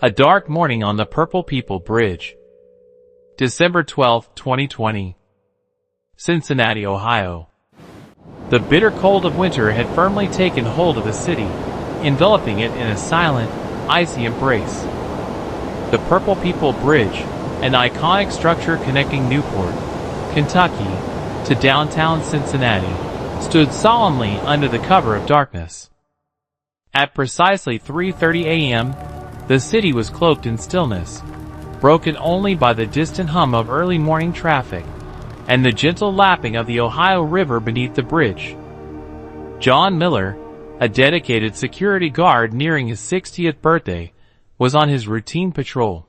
A dark morning on the Purple People Bridge. December 12, 2020. Cincinnati, Ohio. The bitter cold of winter had firmly taken hold of the city, enveloping it in a silent, icy embrace. The Purple People Bridge, an iconic structure connecting Newport, Kentucky, to downtown Cincinnati, stood solemnly under the cover of darkness. At precisely 3:30 a.m., the city was cloaked in stillness, broken only by the distant hum of early morning traffic and the gentle lapping of the Ohio River beneath the bridge. John Miller, a dedicated security guard nearing his 60th birthday, was on his routine patrol.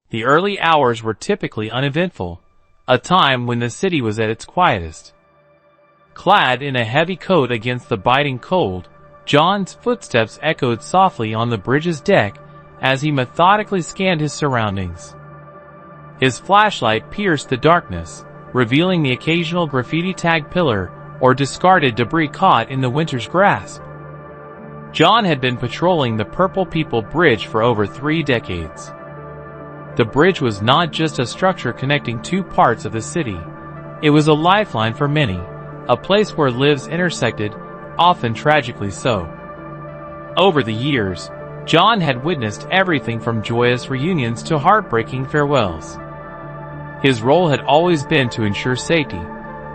The early hours were typically uneventful, a time when the city was at its quietest. Clad in a heavy coat against the biting cold, John's footsteps echoed softly on the bridge's deck as he methodically scanned his surroundings. His flashlight pierced the darkness, revealing the occasional graffiti-tagged pillar or discarded debris caught in the winter's grasp. John had been patrolling the Purple People Bridge for over 3 decades. The bridge was not just a structure connecting two parts of the city. It was a lifeline for many, a place where lives intersected, often tragically so. Over the years, John had witnessed everything from joyous reunions to heartbreaking farewells. His role had always been to ensure safety,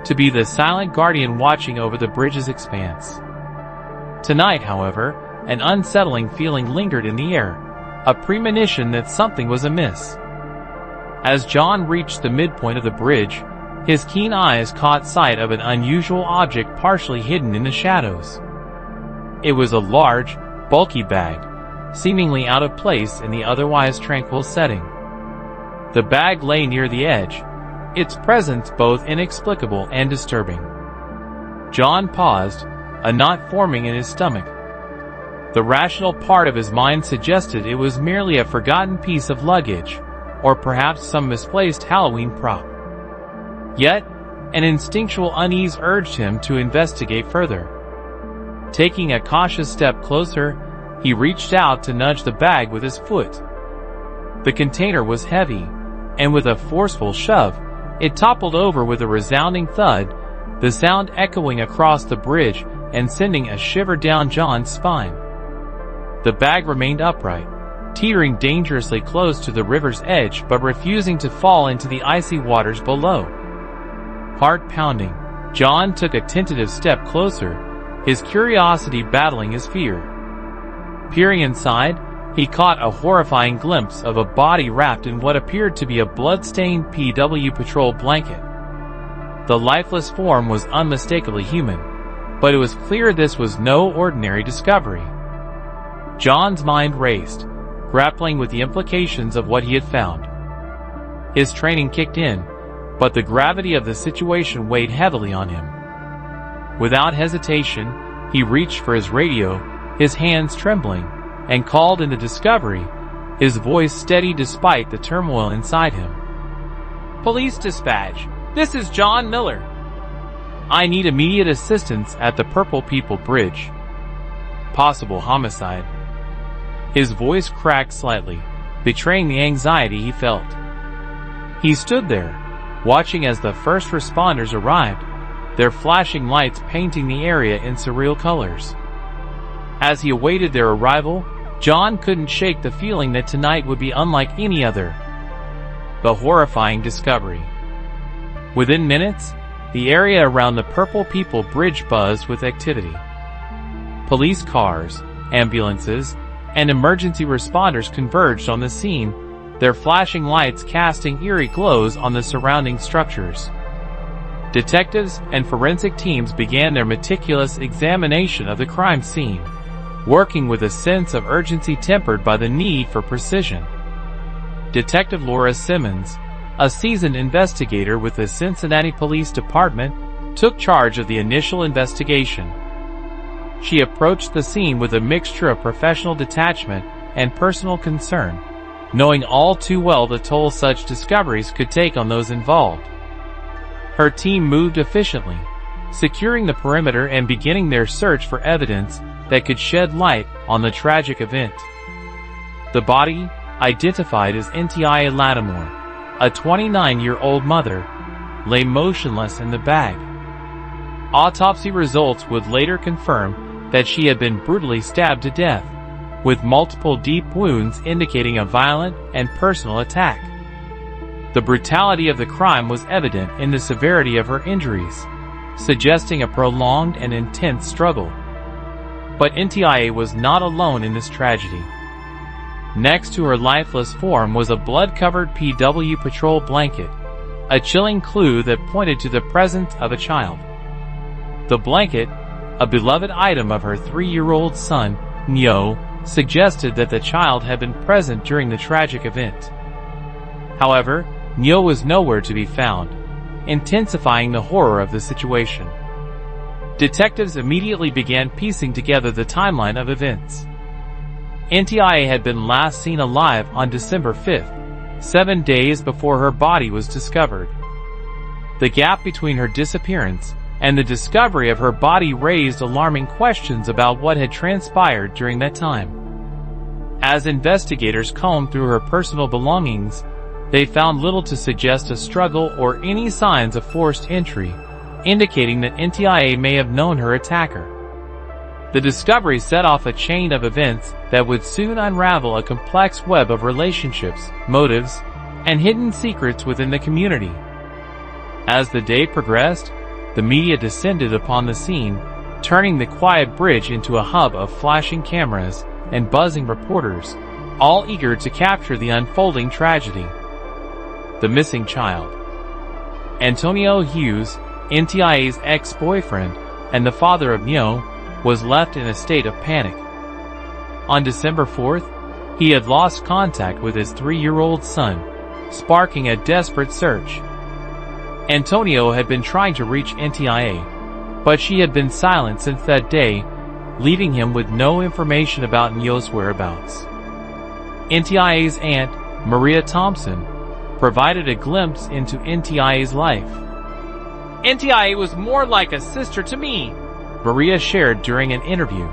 to be the silent guardian watching over the bridge's expanse. Tonight, however, an unsettling feeling lingered in the air, a premonition that something was amiss. As John reached the midpoint of the bridge, his keen eyes caught sight of an unusual object partially hidden in the shadows. It was a large, bulky bag, seemingly out of place in the otherwise tranquil setting. The bag lay near the edge, its presence both inexplicable and disturbing. John paused, a knot forming in his stomach. The rational part of his mind suggested it was merely a forgotten piece of luggage, or perhaps some misplaced Halloween prop. Yet, an instinctual unease urged him to investigate further. Taking a cautious step closer, he reached out to nudge the bag with his foot. The container was heavy, and with a forceful shove, it toppled over with a resounding thud, the sound echoing across the bridge and sending a shiver down John's spine. The bag remained upright, teetering dangerously close to the river's edge but refusing to fall into the icy waters below. Heart pounding, John took a tentative step closer, his curiosity battling his fear. Peering inside, he caught a horrifying glimpse of a body wrapped in what appeared to be a blood-stained PW patrol blanket. The lifeless form was unmistakably human, but it was clear this was no ordinary discovery. John's mind raced, grappling with the implications of what he had found. His training kicked in, but the gravity of the situation weighed heavily on him. Without hesitation, he reached for his radio, his hands trembling, and called in the discovery, his voice steady despite the turmoil inside him. "Police dispatch, this is John Miller. I need immediate assistance at the Purple People Bridge. Possible homicide." His voice cracked slightly, betraying the anxiety he felt. He stood there, watching as the first responders arrived, their flashing lights painting the area in surreal colors. As he awaited their arrival, John couldn't shake the feeling that tonight would be unlike any other. The horrifying discovery. Within minutes, the area around the Purple People Bridge buzzed with activity. Police cars, ambulances, and emergency responders converged on the scene, their flashing lights casting eerie glows on the surrounding structures. Detectives and forensic teams began their meticulous examination of the crime scene, working with a sense of urgency tempered by the need for precision. Detective Laura Simmons, a seasoned investigator with the Cincinnati Police Department, took charge of the initial investigation. She approached the scene with a mixture of professional detachment and personal concern, knowing all too well the toll such discoveries could take on those involved. Her team moved efficiently, securing the perimeter and beginning their search for evidence that could shed light on the tragic event. The body, identified as Ntia and Latimore, a 29-year-old mother, lay motionless in the bag. Autopsy results would later confirm that she had been brutally stabbed to death, with multiple deep wounds indicating a violent and personal attack. The brutality of the crime was evident in the severity of her injuries, suggesting a prolonged and intense struggle. But Ntia was not alone in this tragedy. Next to her lifeless form was a blood-covered PW patrol blanket, a chilling clue that pointed to the presence of a child. The blanket, a beloved item of her 3-year-old son, Nyo, suggested that the child had been present during the tragic event. However, Nyo was nowhere to be found, intensifying the horror of the situation. Detectives immediately began piecing together the timeline of events. Ntia had been last seen alive on December 5th, 7 days before her body was discovered. The gap between her disappearance and the discovery of her body raised alarming questions about what had transpired during that time. As investigators combed through her personal belongings, they found little to suggest a struggle or any signs of forced entry, indicating that Ntia may have known her attacker. The discovery set off a chain of events that would soon unravel a complex web of relationships, motives, and hidden secrets within the community. As the day progressed, the media descended upon the scene, turning the quiet bridge into a hub of flashing cameras and buzzing reporters, all eager to capture the unfolding tragedy. The missing child. Antonio Hughes, Ntia's ex-boyfriend and the father of Nyo, was left in a state of panic. On December 4th, he had lost contact with his 3-year-old son, sparking a desperate search. Antonio had been trying to reach Ntia, but she had been silent since that day, leaving him with no information about Nyo's whereabouts. Ntia's aunt, Maria Thompson, provided a glimpse into Ntia's life. Ntia was more like a sister to me, Maria shared during an interview.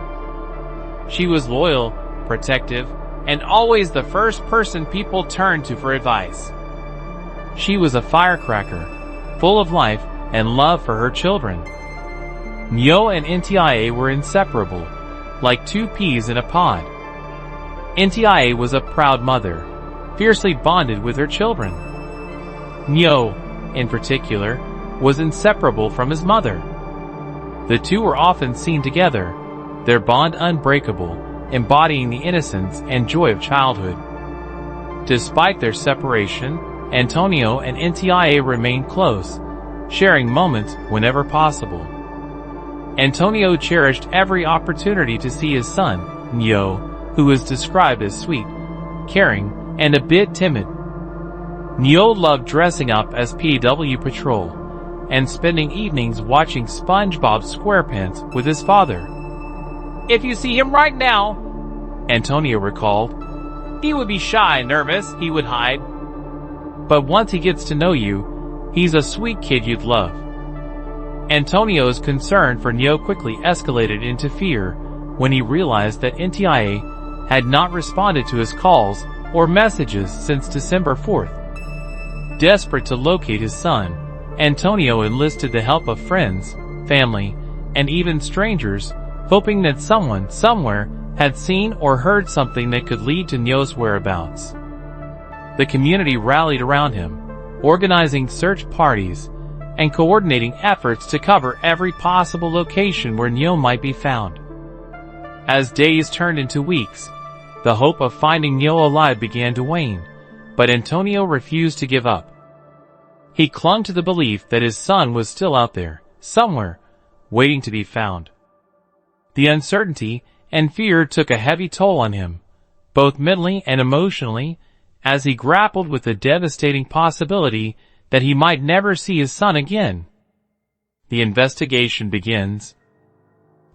She was loyal, protective, and always the first person people turned to for advice. She was a firecracker, full of life and love for her children. Nyo and Ntia were inseparable, like two peas in a pod. Ntia was a proud mother, fiercely bonded with her children. Nyo, in particular, was inseparable from his mother. The two were often seen together, their bond unbreakable, embodying the innocence and joy of childhood. Despite their separation, Antonio and Ntia remained close, sharing moments whenever possible. Antonio cherished every opportunity to see his son, Nyo, who was described as sweet, caring, and a bit timid. Nyo loved dressing up as PW Patrol and spending evenings watching SpongeBob SquarePants with his father. If you see him right now, Antonio recalled, he would be shy and nervous, he would hide. But once he gets to know you, he's a sweet kid you'd love. Antonio's concern for Nyo quickly escalated into fear when he realized that Ntia had not responded to his calls or messages since December 4th. Desperate to locate his son, Antonio enlisted the help of friends, family, and even strangers, hoping that someone, somewhere, had seen or heard something that could lead to Nyo's whereabouts. The community rallied around him, organizing search parties and coordinating efforts to cover every possible location where Nyo might be found. As days turned into weeks, the hope of finding Nyo alive began to wane, but Antonio refused to give up. He clung to the belief that his son was still out there, somewhere, waiting to be found. The uncertainty and fear took a heavy toll on him, both mentally and emotionally, as he grappled with the devastating possibility that he might never see his son again. The investigation begins.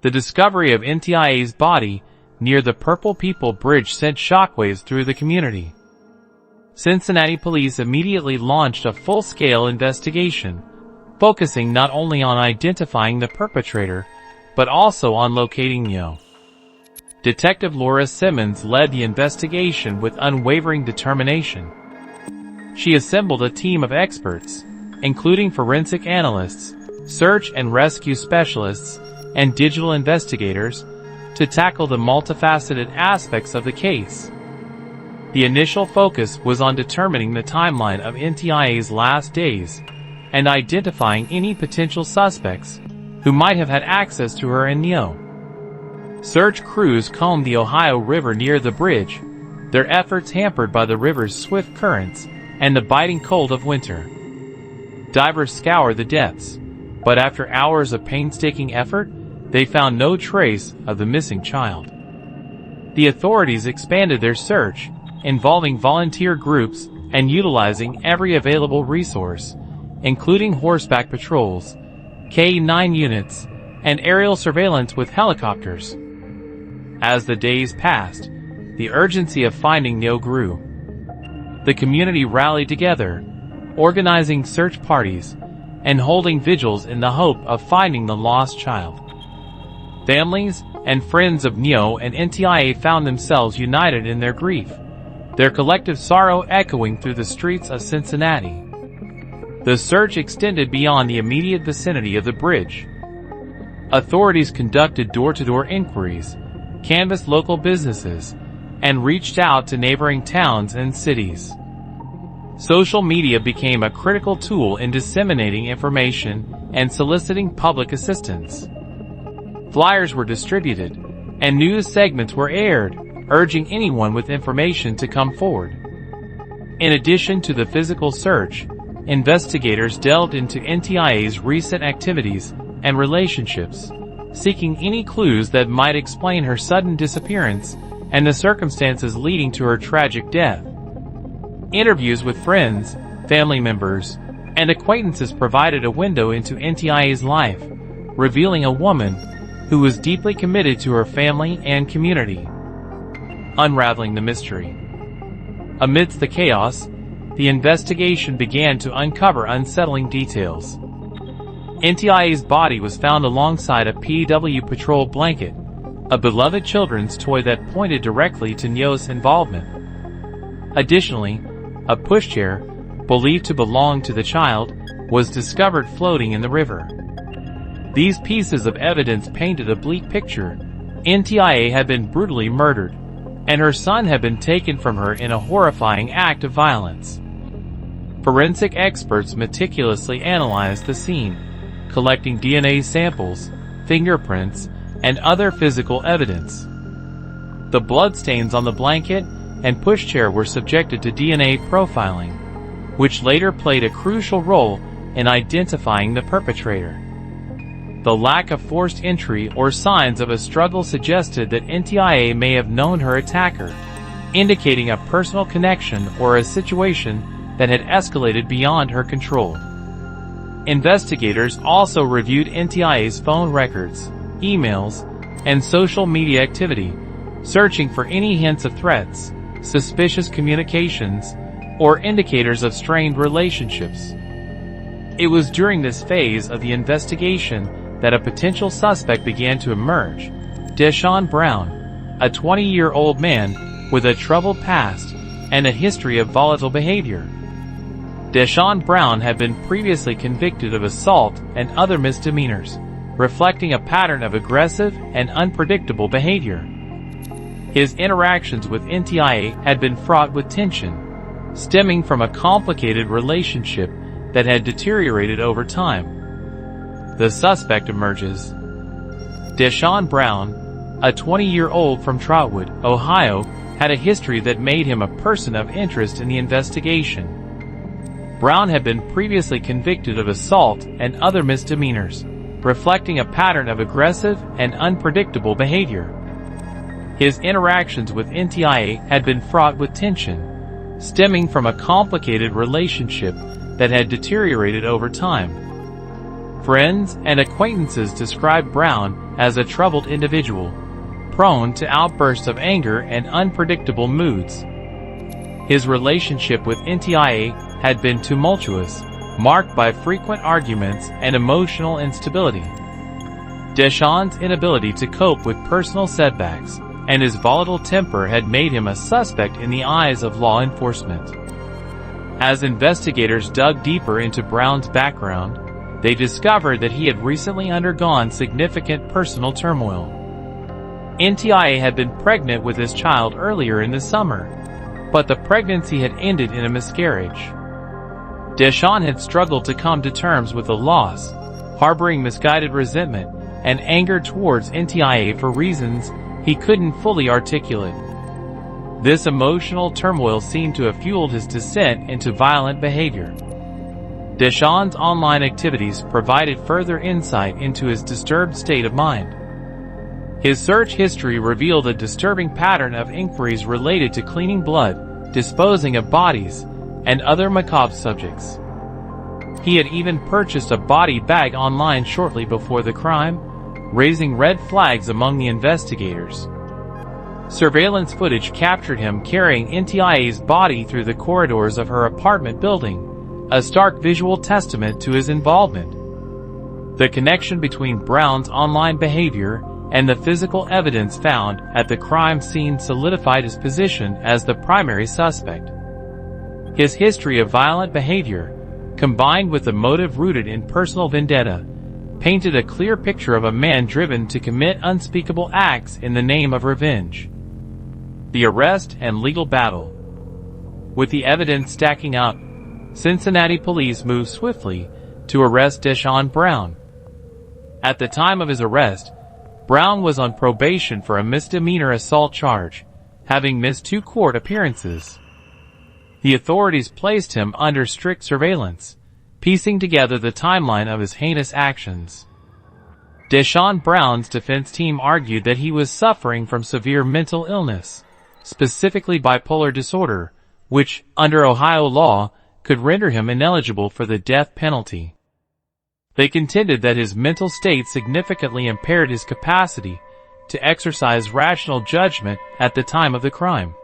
The discovery of Ntia's body near the Purple People Bridge sent shockwaves through the community. Cincinnati police immediately launched a full-scale investigation, focusing not only on identifying the perpetrator, but also on locating Nyo. Detective Laura Simmons led the investigation with unwavering determination. She assembled a team of experts, including forensic analysts, search and rescue specialists, and digital investigators, to tackle the multifaceted aspects of the case. The initial focus was on determining the timeline of Ntia's last days and identifying any potential suspects who might have had access to her and Nyo. Search crews combed the Ohio River near the bridge, their efforts hampered by the river's swift currents and the biting cold of winter. Divers scoured the depths, but after hours of painstaking effort, they found no trace of the missing child. The authorities expanded their search, involving volunteer groups and utilizing every available resource, including horseback patrols, K-9 units, and aerial surveillance with helicopters. As the days passed, the urgency of finding Nyo grew. The community rallied together, organizing search parties and holding vigils in the hope of finding the lost child. Families and friends of Nyo and Ntia found themselves united in their grief, their collective sorrow echoing through the streets of Cincinnati. The search extended beyond the immediate vicinity of the bridge. Authorities conducted door-to-door inquiries, canvassed local businesses, and reached out to neighboring towns and cities. Social media became a critical tool in disseminating information and soliciting public assistance. Flyers were distributed, and news segments were aired, urging anyone with information to come forward. In addition to the physical search, investigators delved into Ntia's recent activities and relationships, seeking any clues that might explain her sudden disappearance and the circumstances leading to her tragic death. Interviews with friends, family members, and acquaintances provided a window into Ntia's life, revealing a woman who was deeply committed to her family and community. Unraveling the mystery. Amidst the chaos, the investigation began to uncover unsettling details. Ntia's body was found alongside a PW patrol blanket, a beloved children's toy that pointed directly to Nyo's involvement. Additionally, a pushchair, believed to belong to the child, was discovered floating in the river. These pieces of evidence painted a bleak picture. Ntia had been brutally murdered, and her son had been taken from her in a horrifying act of violence. Forensic experts meticulously analyzed the scene, collecting DNA samples, fingerprints, and other physical evidence. The bloodstains on the blanket and pushchair were subjected to DNA profiling, which later played a crucial role in identifying the perpetrator. The lack of forced entry or signs of a struggle suggested that Ntia may have known her attacker, indicating a personal connection or a situation that had escalated beyond her control. Investigators also reviewed Ntia's phone records, emails, and social media activity, searching for any hints of threats, suspicious communications, or indicators of strained relationships. It was during this phase of the investigation that a potential suspect began to emerge: Deshaun Brown, a 20-year-old man with a troubled past and a history of volatile behavior. Deshaun Brown had been previously convicted of assault and other misdemeanors, reflecting a pattern of aggressive and unpredictable behavior. His interactions with Ntia had been fraught with tension, stemming from a complicated relationship that had deteriorated over time. The suspect emerges. Deshaun Brown, a 20-year-old from Trotwood, Ohio, had a history that made him a person of interest in the investigation. Brown had been previously convicted of assault and other misdemeanors, reflecting a pattern of aggressive and unpredictable behavior. His interactions with Ntia had been fraught with tension, stemming from a complicated relationship that had deteriorated over time. Friends and acquaintances described Brown as a troubled individual, prone to outbursts of anger and unpredictable moods. His relationship with Ntia had been tumultuous, marked by frequent arguments and emotional instability. Deshaun's inability to cope with personal setbacks and his volatile temper had made him a suspect in the eyes of law enforcement. As investigators dug deeper into Brown's background, they discovered that he had recently undergone significant personal turmoil. Ntia had been pregnant with his child earlier in the summer, but the pregnancy had ended in a miscarriage. Deshawn had struggled to come to terms with the loss, harboring misguided resentment and anger towards Ntia for reasons he couldn't fully articulate. This emotional turmoil seemed to have fueled his descent into violent behavior. Deshawn's online activities provided further insight into his disturbed state of mind. His search history revealed a disturbing pattern of inquiries related to cleaning blood, disposing of bodies, and other macabre subjects. He had even purchased a body bag online shortly before the crime, raising red flags among the investigators. Surveillance footage captured him carrying Ntia's body through the corridors of her apartment building, a stark visual testament to his involvement. The connection between Brown's online behavior and the physical evidence found at the crime scene solidified his position as the primary suspect. His history of violent behavior, combined with a motive rooted in personal vendetta, painted a clear picture of a man driven to commit unspeakable acts in the name of revenge. The arrest and legal battle. With the evidence stacking up, Cincinnati police moved swiftly to arrest Deshawn Brown. At the time of his arrest, Brown was on probation for a misdemeanor assault charge, having missed 2 court appearances. The authorities placed him under strict surveillance, piecing together the timeline of his heinous actions. Deshawn Brown's defense team argued that he was suffering from severe mental illness, specifically bipolar disorder, which, under Ohio law, could render him ineligible for the death penalty. They contended that his mental state significantly impaired his capacity to exercise rational judgment at the time of the crime.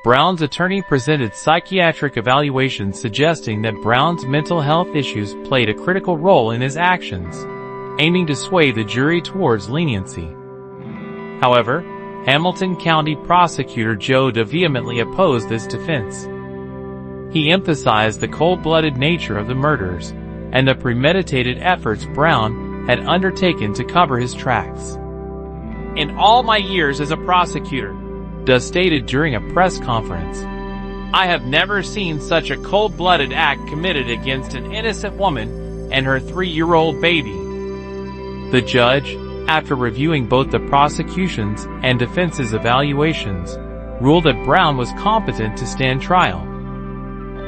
Brown's attorney presented psychiatric evaluations suggesting that Brown's mental health issues played a critical role in his actions, aiming to sway the jury towards leniency. However, Hamilton County Prosecutor Joe DeVille vehemently opposed this defense. He emphasized the cold-blooded nature of the murders and the premeditated efforts Brown had undertaken to cover his tracks. In all my years as a prosecutor, DeVille stated during a press conference, I have never seen such a cold-blooded act committed against an innocent woman and her 3-year-old baby. The judge, after reviewing both the prosecution's and defense's evaluations, ruled that Brown was competent to stand trial.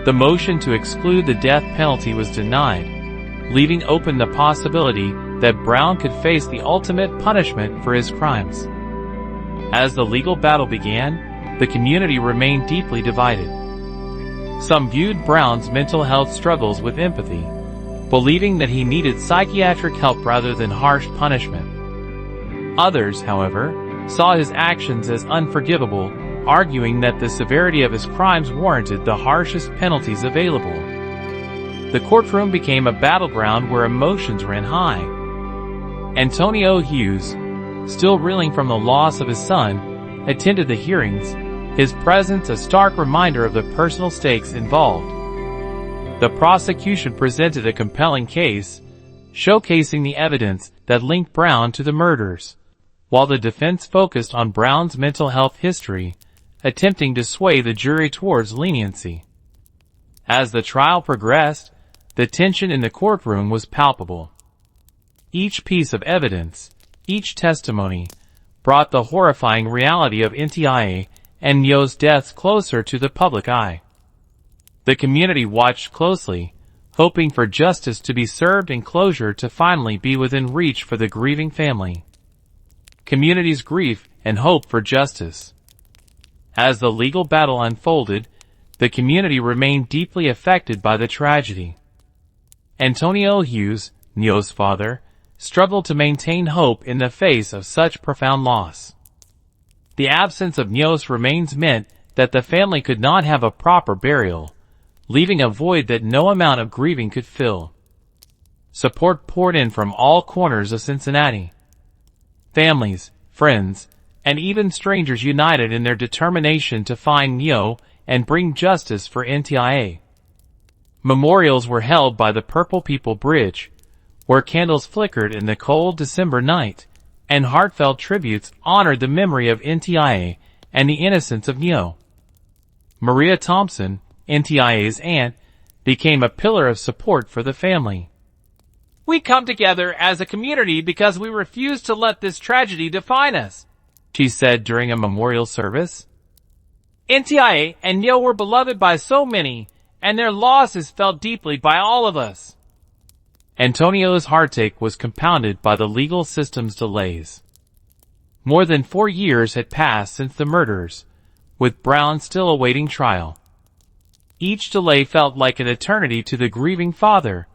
The motion to exclude the death penalty was denied, leaving open the possibility that Brown could face the ultimate punishment for his crimes. As the legal battle began, the community remained deeply divided. Some viewed Brown's mental health struggles with empathy, believing that he needed psychiatric help rather than harsh punishment. Others, however, saw his actions as unforgivable, arguing that the severity of his crimes warranted the harshest penalties available. The courtroom became a battleground where emotions ran high. Antonio Hughes, still reeling from the loss of his son, attended the hearings, his presence a stark reminder of the personal stakes involved. The prosecution presented a compelling case, showcasing the evidence that linked Brown to the murders, while the defense focused on Brown's mental health history, attempting to sway the jury towards leniency. As the trial progressed, the tension in the courtroom was palpable. Each piece of evidence, each testimony, brought the horrifying reality of Ntia and Nyo's deaths closer to the public eye. The community watched closely, hoping for justice to be served and closure to finally be within reach for the grieving family. Community's grief and hope for justice. As the legal battle unfolded, the community remained deeply affected by the tragedy. Antonio Hughes, Nyo's father, struggled to maintain hope in the face of such profound loss. The absence of Nyo's remains meant that the family could not have a proper burial, leaving a void that no amount of grieving could fill. Support poured in from all corners of Cincinnati. Families, friends, and even strangers united in their determination to find Nyo and bring justice for Ntia. Memorials were held by the Purple People Bridge, where candles flickered in the cold December night, and heartfelt tributes honored the memory of Ntia and the innocence of Nyo. Maria Thompson, Ntia's aunt, became a pillar of support for the family. "We come together as a community because we refuse to let this tragedy define us," she said during a memorial service. "Ntia and Nyo were beloved by so many, and their loss is felt deeply by all of us." Antonio's heartache was compounded by the legal system's delays. More than 4 years had passed since the murders, with Brown still awaiting trial. Each delay felt like an eternity to the grieving father,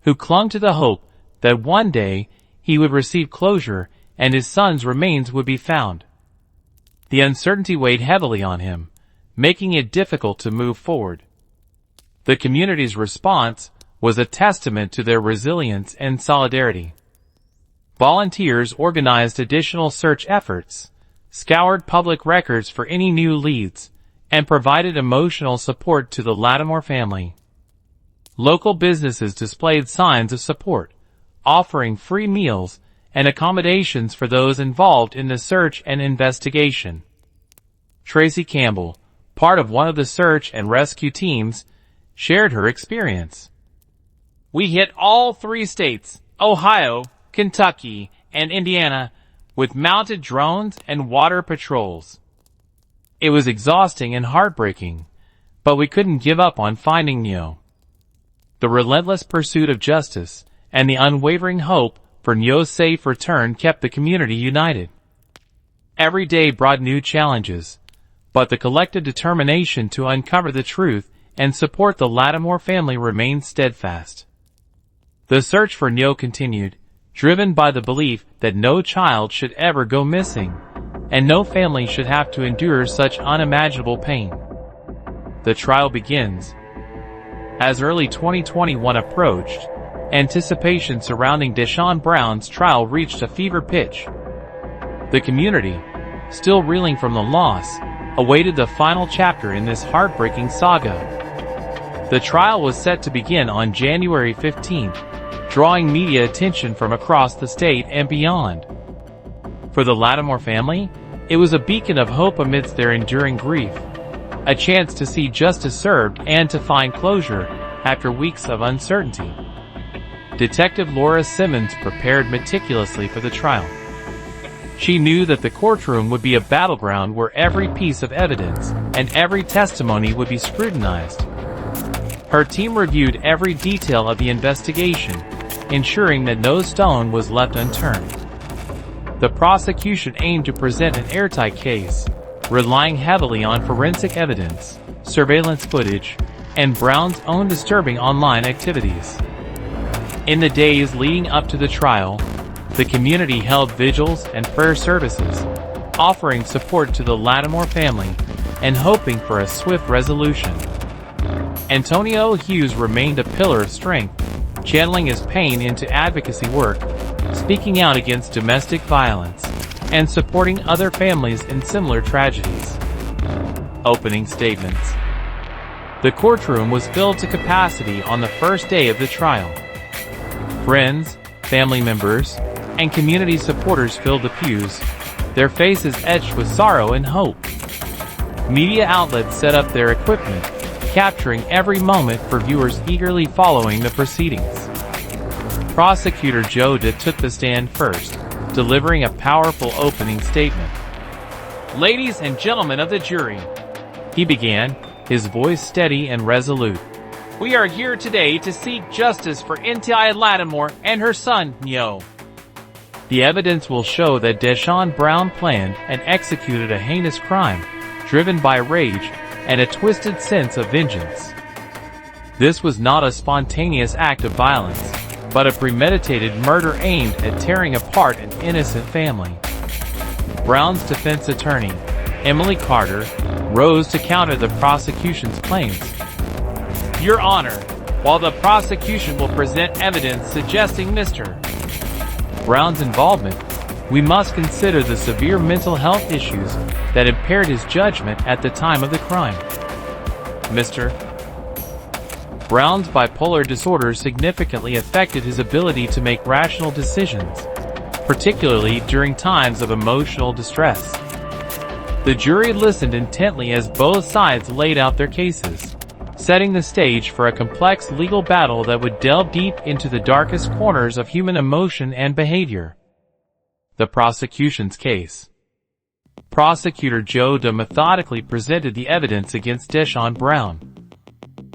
who clung to the hope that one day he would receive closure and his son's remains would be found. The uncertainty weighed heavily on him, making it difficult to move forward. The community's response was a testament to their resilience and solidarity. Volunteers organized additional search efforts, scoured public records for any new leads, and provided emotional support to the Latimore family. Local businesses displayed signs of support, offering free meals and accommodations for those involved in the search and investigation. Tracy Campbell, part of one of the search and rescue teams, shared her experience. "We hit all 3 states, Ohio, Kentucky, and Indiana, with mounted drones and water patrols. It was exhausting and heartbreaking, but we couldn't give up on finding Nyo. The relentless pursuit of justice and the unwavering hope for Nyo's safe return kept the community united. Every day brought new challenges, but the collective determination to uncover the truth and support the Latimore family remained steadfast. The search for Nyo continued, driven by the belief that no child should ever go missing, and no family should have to endure such unimaginable pain. The trial begins. As early 2021 approached, anticipation surrounding Deshaun Brown's trial reached a fever pitch. The community, still reeling from the loss, awaited the final chapter in this heartbreaking saga. The trial was set to begin on January 15th, drawing media attention from across the state and beyond. For the Latimore family, it was a beacon of hope amidst their enduring grief, a chance to see justice served and to find closure after weeks of uncertainty. Detective Laura Simmons prepared meticulously for the trial. She knew that the courtroom would be a battleground where every piece of evidence and every testimony would be scrutinized. Her team reviewed every detail of the investigation, ensuring that no stone was left unturned. The prosecution aimed to present an airtight case, relying heavily on forensic evidence, surveillance footage, and Brown's own disturbing online activities. In the days leading up to the trial, the community held vigils and prayer services, offering support to the Latimore family and hoping for a swift resolution. Antonio Hughes remained a pillar of strength, channeling his pain into advocacy work, speaking out against domestic violence, and supporting other families in similar tragedies. Opening statements. The courtroom was filled to capacity on the first day of the trial. Friends, family members, and community supporters filled the pews, their faces etched with sorrow and hope. Media outlets set up their equipment, capturing every moment for viewers eagerly following the proceedings. Prosecutor Joe Ditt took the stand first, delivering a powerful opening statement. "Ladies and gentlemen of the jury," he began, his voice steady and resolute. "We are here today to seek justice for Ntia Latimore and her son, Nyo. The evidence will show that Deshaun Brown planned and executed a heinous crime, driven by rage and a twisted sense of vengeance. This was not a spontaneous act of violence, but a premeditated murder aimed at tearing apart an innocent family." Brown's defense attorney, Emily Carter, rose to counter the prosecution's claims. "Your Honor, while the prosecution will present evidence suggesting Mr. Brown's involvement, we must consider the severe mental health issues that impaired his judgment at the time of the crime. Mr. Brown's bipolar disorder significantly affected his ability to make rational decisions, particularly during times of emotional distress. The jury listened intently as both sides laid out their cases, setting the stage for a complex legal battle that would delve deep into the darkest corners of human emotion and behavior. The prosecution's case. Prosecutor Joe D. methodically presented the evidence against Deshaun Brown.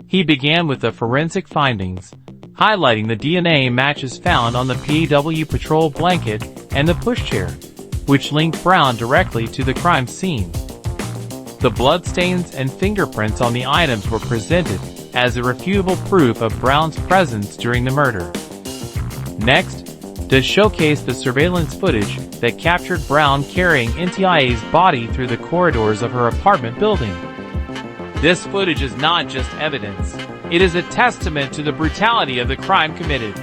He began with the forensic findings, highlighting the DNA matches found on the PW patrol blanket and the pushchair, which linked Brown directly to the crime scene. The bloodstains and fingerprints on the items were presented as irrefutable proof of Brown's presence during the murder. Next, to showcase the surveillance footage that captured Brown carrying Ntia's body through the corridors of her apartment building. This footage is not just evidence, it is a testament to the brutality of the crime committed,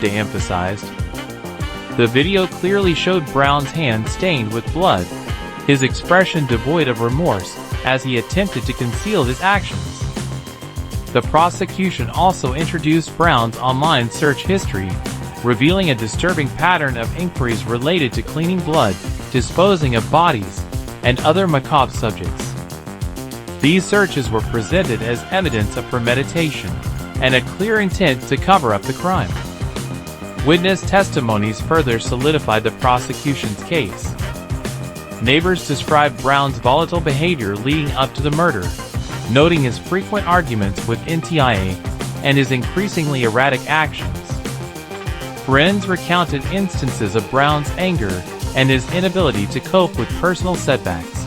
they emphasized. The video clearly showed Brown's hand stained with blood, his expression devoid of remorse as he attempted to conceal his actions. The prosecution also introduced Brown's online search history, revealing a disturbing pattern of inquiries related to cleaning blood, disposing of bodies, and other macabre subjects. These searches were presented as evidence of premeditation and a clear intent to cover up the crime. Witness testimonies further solidified the prosecution's case. Neighbors described Brown's volatile behavior leading up to the murder, noting his frequent arguments with Ntia and his increasingly erratic actions. Friends recounted instances of Brown's anger and his inability to cope with personal setbacks,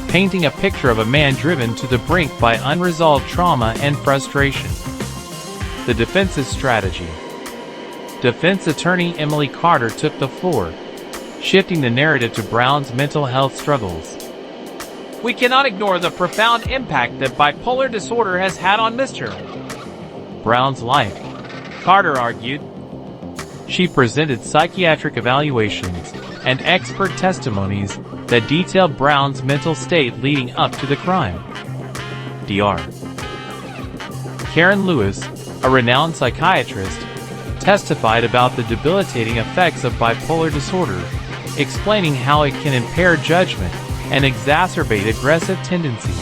painting a picture of a man driven to the brink by unresolved trauma and frustration. The defense's strategy. Defense attorney Emily Carter took the floor, shifting the narrative to Brown's mental health struggles. We cannot ignore the profound impact that bipolar disorder has had on Mr. Brown's life, Carter argued. She presented psychiatric evaluations and expert testimonies that detailed Brown's mental state leading up to the crime. Dr. Karen Lewis, a renowned psychiatrist, testified about the debilitating effects of bipolar disorder, explaining how it can impair judgment and exacerbate aggressive tendencies.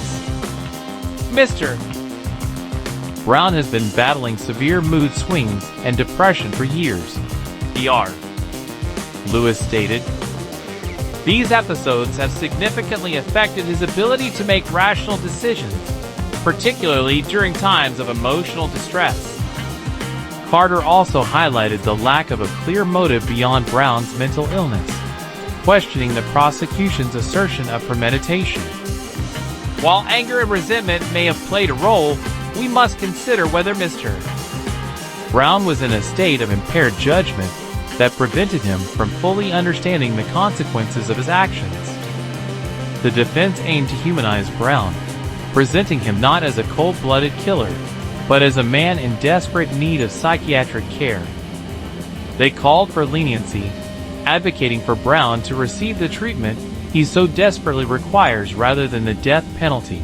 Mr. Brown has been battling severe mood swings and depression for years, Dr. Lewis stated. These episodes have significantly affected his ability to make rational decisions, particularly during times of emotional distress. Carter also highlighted the lack of a clear motive beyond Brown's mental illness, questioning the prosecution's assertion of premeditation. While anger and resentment may have played a role, we must consider whether Mr. Brown was in a state of impaired judgment that prevented him from fully understanding the consequences of his actions. The defense aimed to humanize Brown, presenting him not as a cold-blooded killer, but as a man in desperate need of psychiatric care. They called for leniency, advocating for Brown to receive the treatment he so desperately requires rather than the death penalty.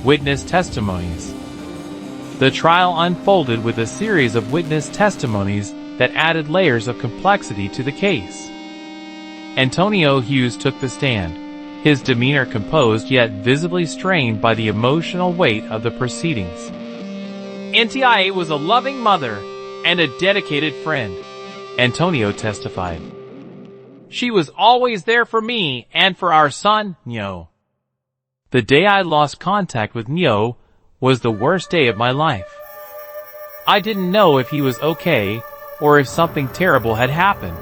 Witness testimonies. The trial unfolded with a series of witness testimonies that added layers of complexity to the case. Antonio Hughes took the stand, his demeanor composed yet visibly strained by the emotional weight of the proceedings. Ntia was a loving mother and a dedicated friend, Antonio testified. She was always there for me and for our son, Nyo. The day I lost contact with Nyo was the worst day of my life. I didn't know if he was okay or if something terrible had happened.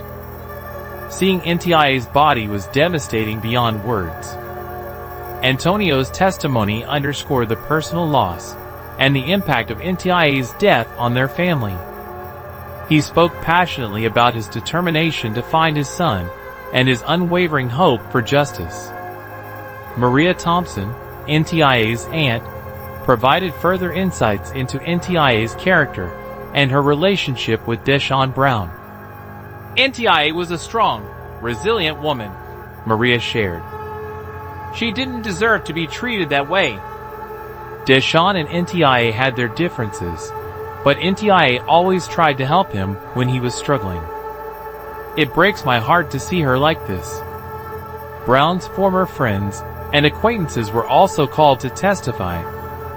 Seeing Ntia's body was devastating beyond words. Antonio's testimony underscored the personal loss and the impact of Ntia's death on their family. He spoke passionately about his determination to find his son and his unwavering hope for justice. Maria Thompson, Ntia's aunt, provided further insights into Ntia's character and her relationship with Deshaun Brown. Ntia was a strong, resilient woman, Maria shared. She didn't deserve to be treated that way. Deshaun and Ntia had their differences, but Ntia always tried to help him when he was struggling. It breaks my heart to see her like this. Brown's former friends and acquaintances were also called to testify,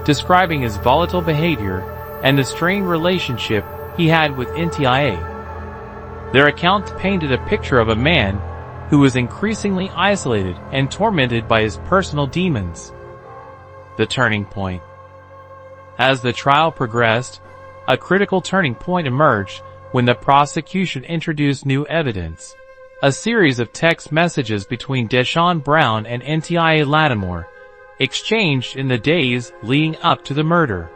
describing his volatile behavior and the strained relationship he had with Ntia. Their accounts painted a picture of a man who was increasingly isolated and tormented by his personal demons. The turning point. As the trial progressed, a critical turning point emerged when the prosecution introduced new evidence. A series of text messages between Deshaun Brown and Ntia Latimore, exchanged in the days leading up to the murder.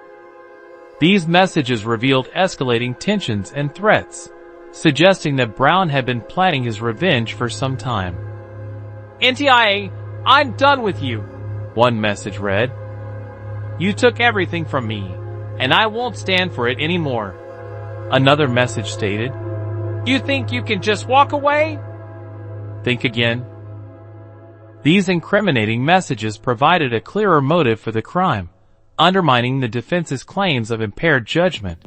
These messages revealed escalating tensions and threats, suggesting that Brown had been planning his revenge for some time. "Ntia, I'm done with you," one message read. "You took everything from me, and I won't stand for it anymore." Another message stated, "You think you can just walk away?" "Think again." These incriminating messages provided a clearer motive for the crime, undermining the defense's claims of impaired judgment.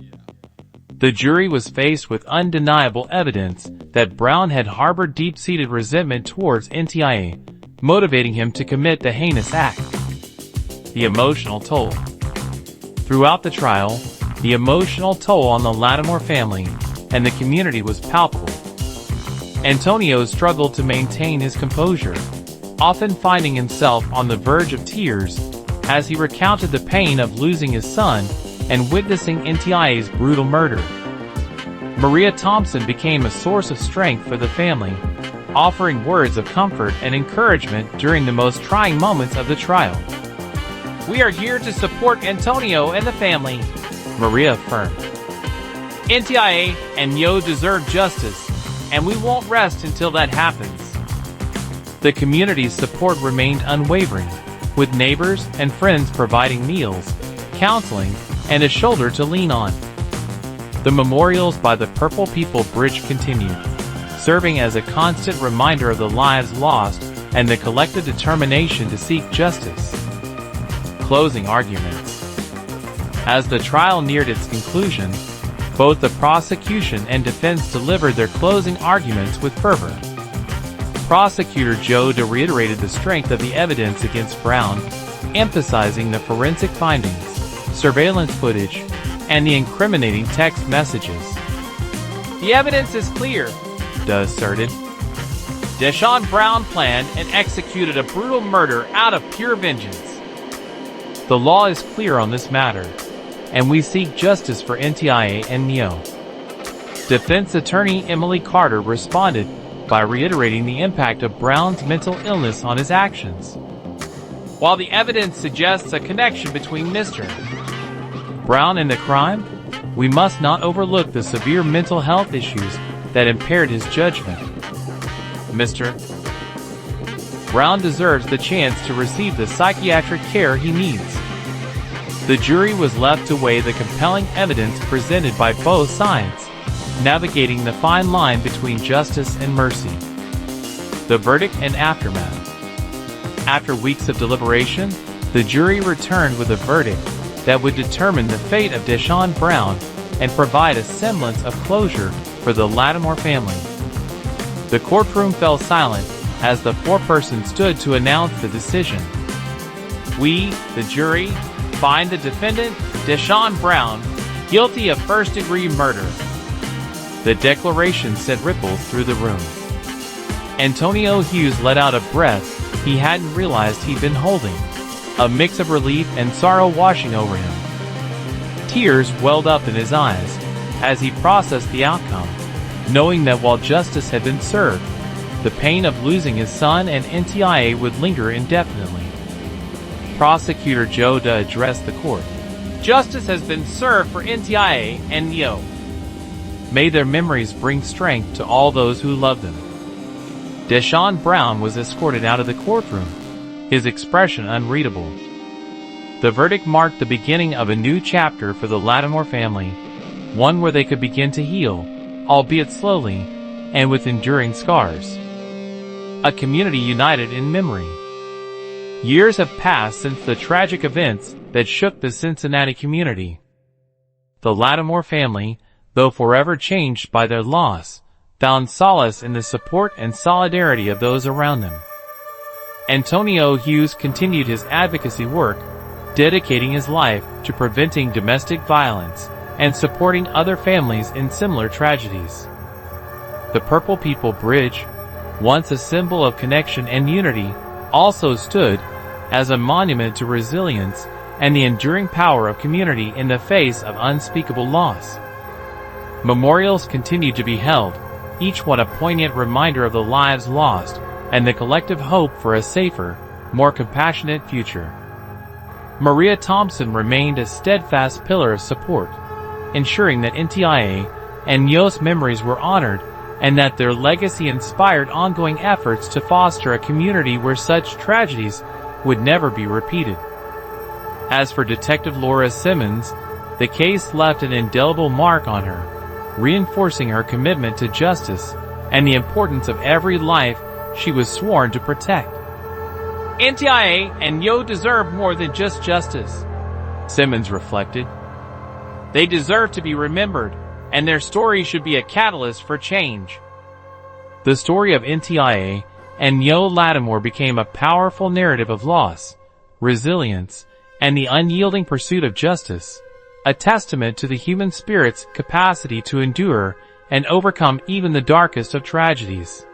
The jury was faced with undeniable evidence that Brown had harbored deep-seated resentment towards Ntia, motivating him to commit the heinous act. The emotional toll. Throughout the trial, the emotional toll on the Latimore family and the community was palpable. Antonio struggled to maintain his composure, often finding himself on the verge of tears as he recounted the pain of losing his son and witnessing Ntia's brutal murder. Maria Thompson became a source of strength for the family, offering words of comfort and encouragement during the most trying moments of the trial. "We are here to support Antonio and the family," Maria affirmed. "Ntia and Nyo deserve justice, and we won't rest until that happens." The community's support remained unwavering, with neighbors and friends providing meals, counseling, and a shoulder to lean on. The memorials by the Purple People Bridge continued, serving as a constant reminder of the lives lost and the collective determination to seek justice. Closing arguments. As the trial neared its conclusion, both the prosecution and defense delivered their closing arguments with fervor. Prosecutor Joe Da reiterated the strength of the evidence against Brown, emphasizing the forensic findings, surveillance footage, and the incriminating text messages. "The evidence is clear," Da asserted. "Deshaun Brown planned and executed a brutal murder out of pure vengeance." "The law is clear on this matter, and we seek justice for Ntia and Nyo." Defense attorney Emily Carter responded by reiterating the impact of Brown's mental illness on his actions. "While the evidence suggests a connection between Mr. Brown and the crime, we must not overlook the severe mental health issues that impaired his judgment. Mr. Brown deserves the chance to receive the psychiatric care he needs." The jury was left to weigh the compelling evidence presented by both sides, navigating the fine line between justice and mercy. The verdict and aftermath. After weeks of deliberation, the jury returned with a verdict that would determine the fate of Deshaun Brown and provide a semblance of closure for the Latimore family. The courtroom fell silent as the foreperson stood to announce the decision. "We, the jury, find the defendant, Deshaun Brown, guilty of first-degree murder." The declaration sent ripples through the room. Antonio Hughes let out a breath he hadn't realized he'd been holding, a mix of relief and sorrow washing over him. Tears welled up in his eyes as he processed the outcome, knowing that while justice had been served, the pain of losing his son and Ntia would linger indefinitely. Prosecutor Joe Da addressed the court. "Justice has been served for Ntia and Nyo. May their memories bring strength to all those who love them." Deshaun Brown was escorted out of the courtroom, his expression unreadable. The verdict marked the beginning of a new chapter for the Latimore family, one where they could begin to heal, albeit slowly, and with enduring scars. a community united in memory. Years have passed since the tragic events that shook the Cincinnati community. The Latimore family, though forever changed by their loss, found solace in the support and solidarity of those around them. Antonio Hughes continued his advocacy work, dedicating his life to preventing domestic violence and supporting other families in similar tragedies. The Purple People Bridge, once a symbol of connection and unity, also stood as a monument to resilience and the enduring power of community in the face of unspeakable loss. Memorials continued to be held, each one a poignant reminder of the lives lost and the collective hope for a safer, more compassionate future. Maria Thompson remained a steadfast pillar of support, ensuring that Ntia and Nyo's memories were honored and that their legacy inspired ongoing efforts to foster a community where such tragedies would never be repeated. As for Detective Laura Simmons, the case left an indelible mark on her, reinforcing her commitment to justice and the importance of every life she was sworn to protect. Ntia and Nyo deserve more than just justice, Simmons reflected. They deserve to be remembered, and their story should be a catalyst for change. The story of Ntia and Nyo Latimore became a powerful narrative of loss, resilience, and the unyielding pursuit of justice, a testament to the human spirit's capacity to endure and overcome even the darkest of tragedies.